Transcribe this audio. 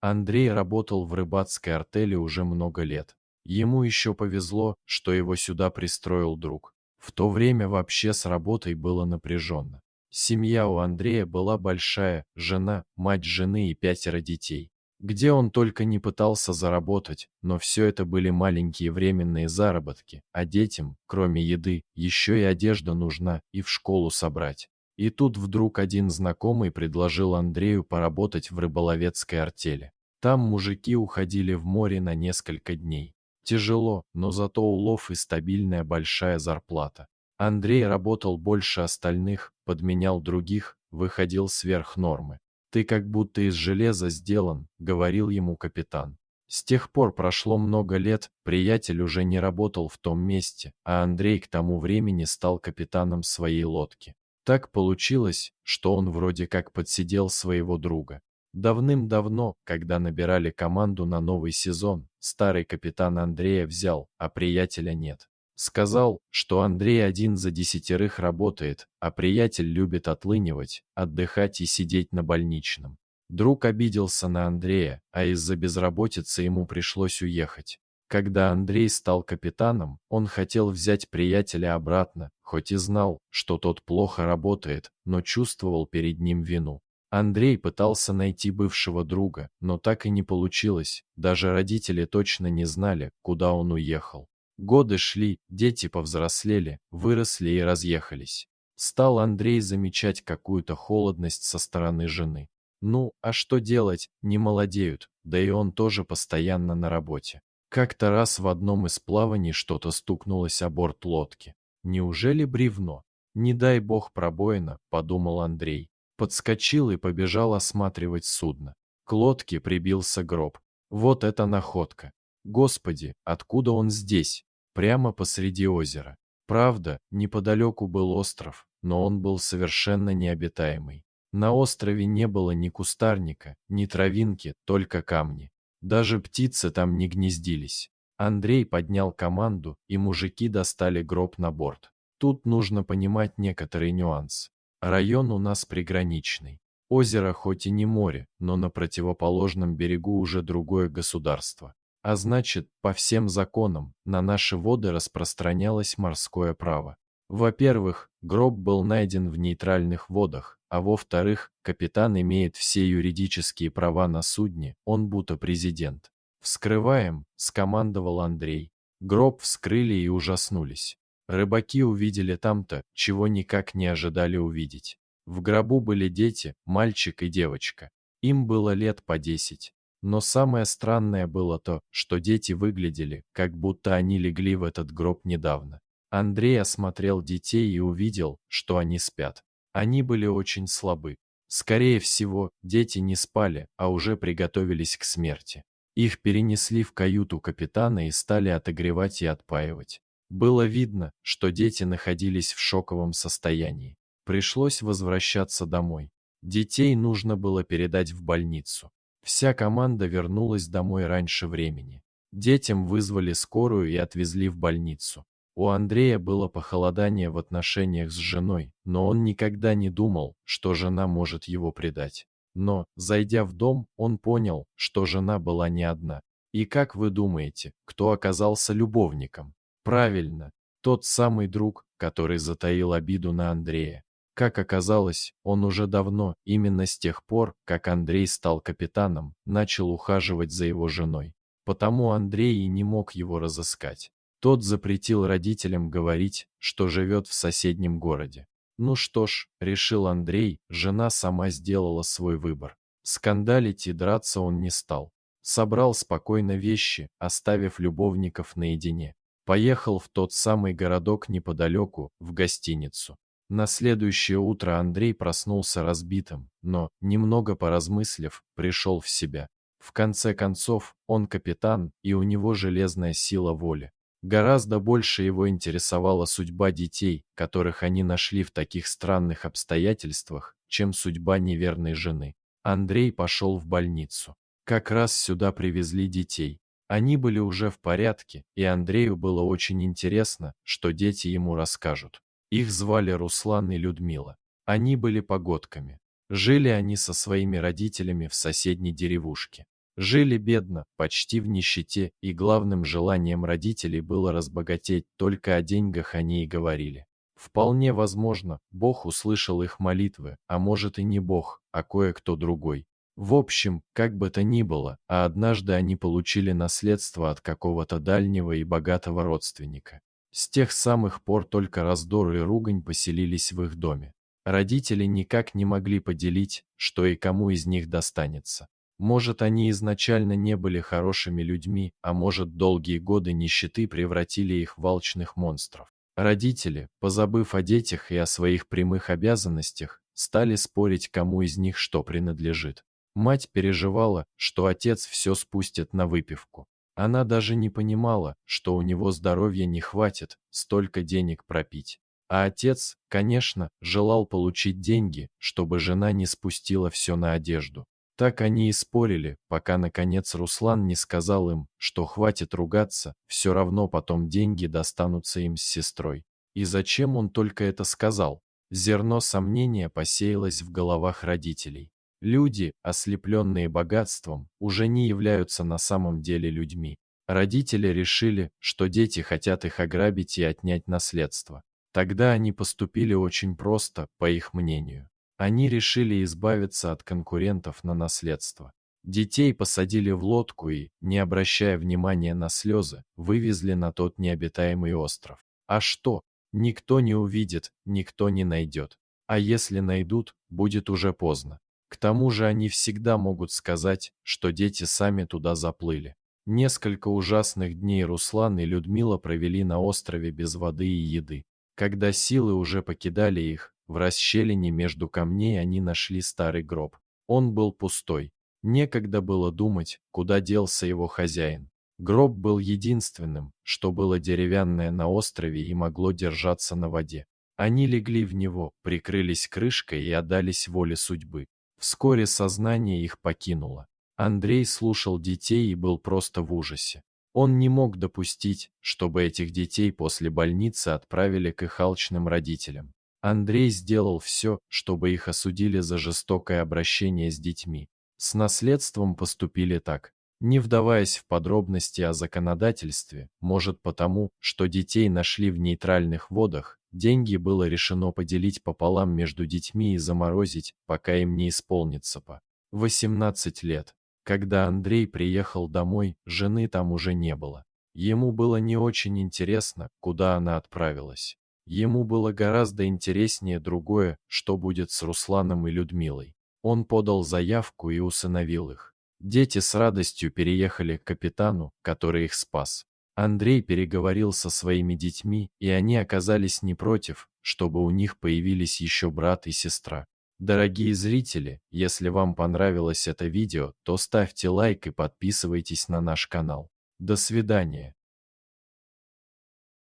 Андрей работал в рыбацкой артели уже много лет. Ему еще повезло, что его сюда пристроил друг. В то время вообще с работой было напряженно. Семья у Андрея была большая, жена, мать жены и 5 детей. Где он только не пытался заработать, но все это были маленькие временные заработки, а детям, кроме еды, еще и одежда нужна, и в школу собрать. И тут вдруг один знакомый предложил Андрею поработать в рыболовецкой артели. Там мужики уходили в море на несколько дней. Тяжело, но зато улов и стабильная большая зарплата. Андрей работал больше остальных, подменял других, выходил сверх нормы. «Ты как будто из железа сделан», — говорил ему капитан. С тех пор прошло много лет, приятель уже не работал в том месте, а Андрей к тому времени стал капитаном своей лодки. Так получилось, что он вроде как подсидел своего друга. Давным-давно, когда набирали команду на новый сезон, старый капитан Андрея взял, а приятеля нет. Сказал, что Андрей один за 10 работает, а приятель любит отлынивать, отдыхать и сидеть на больничном. Друг обиделся на Андрея, а из-за безработицы ему пришлось уехать. Когда Андрей стал капитаном, он хотел взять приятеля обратно, хоть и знал, что тот плохо работает, но чувствовал перед ним вину. Андрей пытался найти бывшего друга, но так и не получилось, даже родители точно не знали, куда он уехал. Годы шли, дети повзрослели, выросли и разъехались. Стал Андрей замечать какую-то холодность со стороны жены. Ну, а что делать, не молодеют, да и он тоже постоянно на работе. Как-то раз в одном из плаваний что-то стукнулось о борт лодки. Неужели бревно? Не дай бог пробоина, подумал Андрей. Подскочил и побежал осматривать судно. К лодке прибился гроб. Вот это находка. Господи, откуда он здесь? Прямо посреди озера. Правда, неподалеку был остров, но он был совершенно необитаемый. На острове не было ни кустарника, ни травинки, только камни. Даже птицы там не гнездились. Андрей поднял команду, и мужики достали гроб на борт. Тут нужно понимать некоторый нюанс. Район у нас приграничный. Озеро хоть и не море, но на противоположном берегу уже другое государство. А значит, по всем законам, на наши воды распространялось морское право. Во-первых, гроб был найден в нейтральных водах, а во-вторых, капитан имеет все юридические права на судне, он будто президент. «Вскрываем», — скомандовал Андрей. Гроб вскрыли и ужаснулись. Рыбаки увидели там-то, чего никак не ожидали увидеть. В гробу были дети, мальчик и девочка. Им было лет по 10. Но самое странное было то, что дети выглядели, как будто они легли в этот гроб недавно. Андрей осмотрел детей и увидел, что они спят. Они были очень слабы. Скорее всего, дети не спали, а уже приготовились к смерти. Их перенесли в каюту капитана и стали отогревать и отпаивать. Было видно, что дети находились в шоковом состоянии. Пришлось возвращаться домой. Детей нужно было передать в больницу. Вся команда вернулась домой раньше времени. Детям вызвали скорую и отвезли в больницу. У Андрея было похолодание в отношениях с женой, но он никогда не думал, что жена может его предать. Но, зайдя в дом, он понял, что жена была не одна. И как вы думаете, кто оказался любовником? Правильно, тот самый друг, который затаил обиду на Андрея. Как оказалось, он уже давно, именно с тех пор, как Андрей стал капитаном, начал ухаживать за его женой. Потому Андрей и не мог его разыскать. Тот запретил родителям говорить, что живет в соседнем городе. Ну что ж, решил Андрей, жена сама сделала свой выбор. Скандалить и драться он не стал. Собрал спокойно вещи, оставив любовников наедине. Поехал в тот самый городок неподалеку, в гостиницу. На следующее утро Андрей проснулся разбитым, но, немного поразмыслив, пришел в себя. В конце концов, он капитан, и у него железная сила воли. Гораздо больше его интересовала судьба детей, которых они нашли в таких странных обстоятельствах, чем судьба неверной жены. Андрей пошел в больницу. Как раз сюда привезли детей. Они были уже в порядке, и Андрею было очень интересно, что дети ему расскажут. Их звали Руслан и Людмила. Они были погодками. Жили они со своими родителями в соседней деревушке. Жили бедно, почти в нищете, и главным желанием родителей было разбогатеть, только о деньгах они и говорили. Вполне возможно, Бог услышал их молитвы, а может и не Бог, а кое-кто другой. В общем, как бы то ни было, а однажды они получили наследство от какого-то дальнего и богатого родственника. С тех самых пор только раздор и ругань поселились в их доме. Родители никак не могли поделить, что и кому из них достанется. Может, они изначально не были хорошими людьми, а может, долгие годы нищеты превратили их в алчных монстров. Родители, позабыв о детях и о своих прямых обязанностях, стали спорить, кому из них что принадлежит. Мать переживала, что отец все спустит на выпивку. Она даже не понимала, что у него здоровья не хватит столько денег пропить. А отец, конечно, желал получить деньги, чтобы жена не спустила все на одежду. Так они и спорили, пока наконец Руслан не сказал им, что хватит ругаться, все равно потом деньги достанутся им с сестрой. И зачем он только это сказал? Зерно сомнения посеялось в головах родителей. Люди, ослепленные богатством, уже не являются на самом деле людьми. Родители решили, что дети хотят их ограбить и отнять наследство. Тогда они поступили очень просто, по их мнению. Они решили избавиться от конкурентов на наследство. Детей посадили в лодку и, не обращая внимания на слезы, вывезли на тот необитаемый остров. А что? Никто не увидит, никто не найдет. А если найдут, будет уже поздно. К тому же они всегда могут сказать, что дети сами туда заплыли. Несколько ужасных дней Руслан и Людмила провели на острове без воды и еды. Когда силы уже покидали их, в расщелине между камней они нашли старый гроб. Он был пустой. Некогда было думать, куда делся его хозяин. Гроб был единственным, что было деревянное на острове и могло держаться на воде. Они легли в него, прикрылись крышкой и отдались воле судьбы. Вскоре сознание их покинуло. Андрей слушал детей и был просто в ужасе. Он не мог допустить, чтобы этих детей после больницы отправили к их алчным родителям. Андрей сделал все, чтобы их осудили за жестокое обращение с детьми. С наследством поступили так, не вдаваясь в подробности о законодательстве, может потому, что детей нашли в нейтральных водах, деньги было решено поделить пополам между детьми и заморозить, пока им не исполнится по 18 лет. Когда Андрей приехал домой, жены там уже не было. Ему было не очень интересно, куда она отправилась. Ему было гораздо интереснее другое, что будет с Русланом и Людмилой. Он подал заявку и усыновил их. Дети с радостью переехали к капитану, который их спас. Андрей переговорил со своими детьми, и они оказались не против, чтобы у них появились еще брат и сестра. Дорогие зрители, если вам понравилось это видео, то ставьте лайк и подписывайтесь на наш канал. До свидания.